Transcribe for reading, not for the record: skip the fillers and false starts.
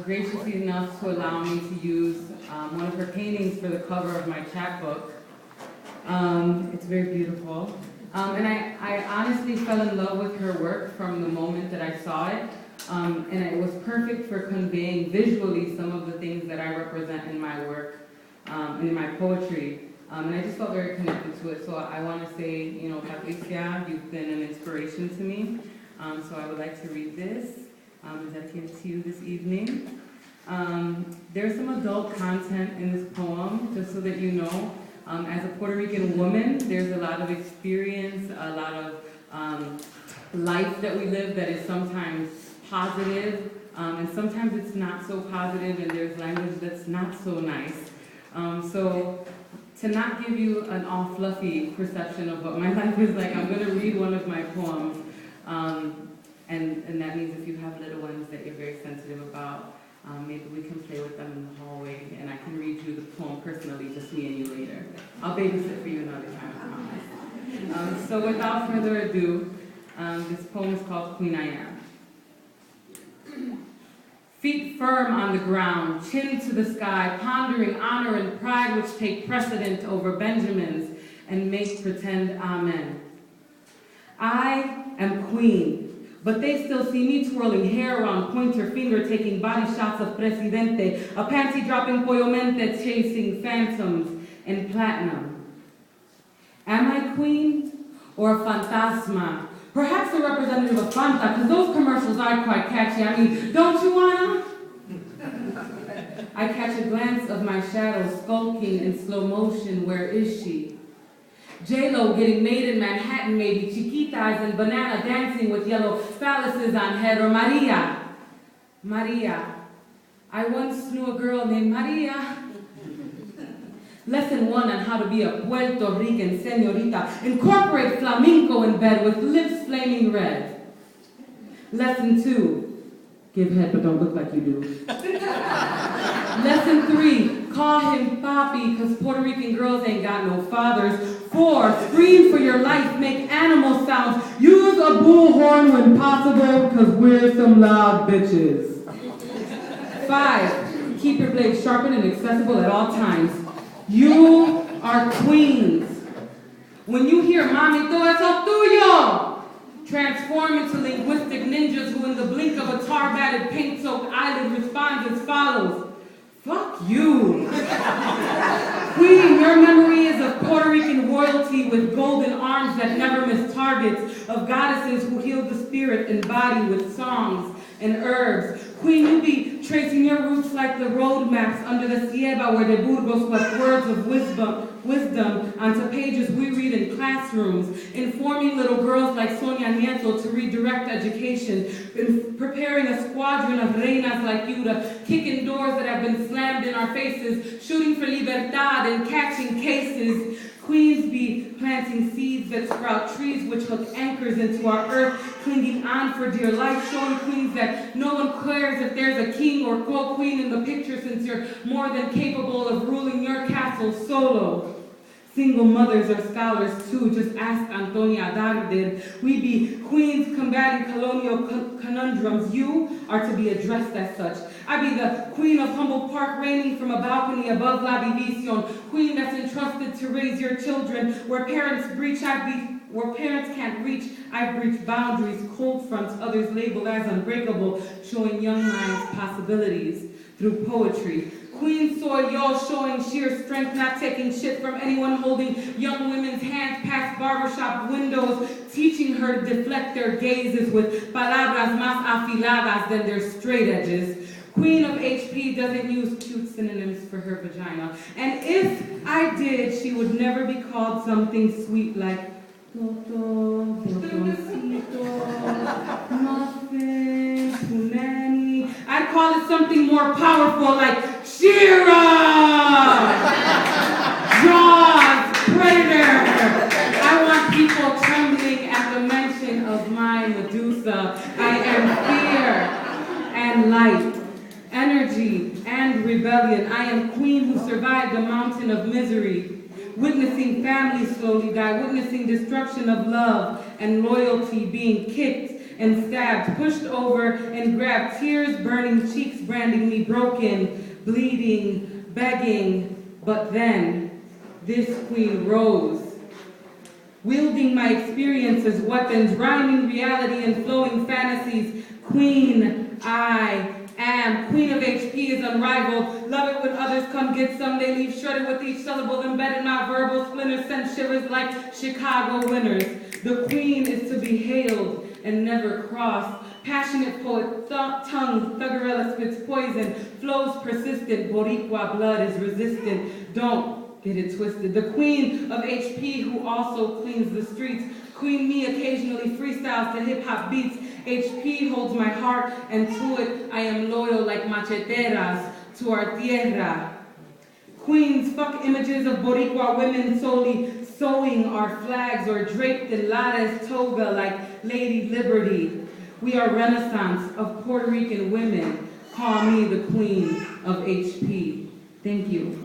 gracious enough to allow me to use one of her paintings for the cover of my chapbook. It's very beautiful. And I honestly fell in love with her work from the moment that I saw it. And it was perfect for conveying visually some of the things that I represent in my work, and in my poetry. And I just felt very connected to it. So I want to say, you know, Patricia, you've been an inspiration to me. So I would like to read this. Is dedicated to you this evening. There's some adult content in this poem, just so that you know. As a Puerto Rican woman, there's a lot of experience, a lot of life that we live that is sometimes positive, and sometimes it's not so positive, and there's language that's not so nice. So to not give you an all fluffy perception of what my life is like, I'm going to read one of my poems. And that means if you have little ones that you're very sensitive about, maybe we can play with them in the hallway, and I can read you the poem personally, just me and you later. I'll babysit for you another time, I promise. So without further ado, this poem is called Queen I Am. Feet firm on the ground, chin to the sky, pondering honor and pride which take precedent over Benjamins and make pretend amen. I am queen. But they still see me twirling hair around pointer finger, taking body shots of Presidente, a panty-dropping Poyomente chasing phantoms in platinum. Am I queen or a fantasma? Perhaps a representative of Fanta, because those commercials are quite catchy. I mean, don't you wanna? I catch a glance of my shadow skulking in slow motion. Where is she? J-Lo getting made in Manhattan, maybe Chiquitas and banana dancing with yellow phalluses on head, or Maria. I once knew a girl named Maria. Lesson 1 on how to be a Puerto Rican señorita. Incorporate flamenco in bed with lips flaming red. Lesson 2, give head but don't look like you do. Lesson 3, call him papi, cause Puerto Rican girls ain't got no fathers. 4, scream for your life, make animal sounds. Use a bullhorn when possible, cause we're some loud bitches. 5, keep your blade sharpened and accessible at all times. You are queens. When you hear mami, todo eso tuyo, transform into linguistic ninjas who in the blink of a tar-batted paint-soaked eyelid responds as follows. Fuck you. Queen, your memory is of Puerto Rican royalty with golden arms that never miss targets, of goddesses who heal the spirit and body with songs and herbs. Queen, you be tracing your roots like the road maps under the Sierra where de Burgos swept words of wisdom onto pages we read in classrooms, informing little girls like Sonia Nieto to redirect education, preparing a squadron of reinas like you to kick in doors that have been slammed in our faces, shooting for libertad and catching cases. Queens be planting seeds that sprout trees which hook anchors into our earth, clinging on for dear life, showing queens that no one cares if there's a king or co-queen in the picture since you're more than capable of ruling your castle solo. Single mothers are scholars too, just ask Antonia Darder. We be queens combating colonial conundrums. You are to be addressed as such. I be the queen of Humboldt Park, reigning from a balcony above La Division, queen that's entrusted to raise your children. Where parents can't reach, I breach boundaries, cold fronts others label as unbreakable, showing young minds possibilities through poetry. Queen soy yo, showing sheer strength, not taking shit from anyone, holding young women's hands past barbershop windows, teaching her to deflect their gazes with palabras más afiladas than their straight edges. Queen of HP doesn't use cute synonyms for her vagina. And if I did, she would never be called something sweet like Toto, Botoncito, Muffin, Punani. I'd call it something more powerful like Shira! Jaws, Predator! I want people trembling at the mention of my Medusa. I am fear and light, energy and rebellion. I am queen who survived a mountain of misery, witnessing families slowly die, witnessing destruction of love and loyalty being kicked and stabbed, pushed over and grabbed, tears burning cheeks, branding me broken, bleeding, begging. But then, this queen rose, wielding my experience as weapons, rhyming reality and flowing fantasies. Queen, I am. Queen of HP is unrivaled. Love it when others come get some. They leave shredded with each syllable embedded. My verbal splinters send shivers like Chicago winners. The queen is to be hailed and never crossed. Passionate poet, tongue, thuggerella spits poison, flows persistent, Boricua blood is resistant. Don't get it twisted. The queen of HP who also cleans the streets. Queen me occasionally freestyles to hip-hop beats. HP holds my heart, and to it I am loyal like macheteras to our tierra. Queens, fuck images of Boricua women solely sewing our flags or draped in lattice toga like Lady Liberty. We are Renaissance of Puerto Rican women. Call me the queen of HP. Thank you.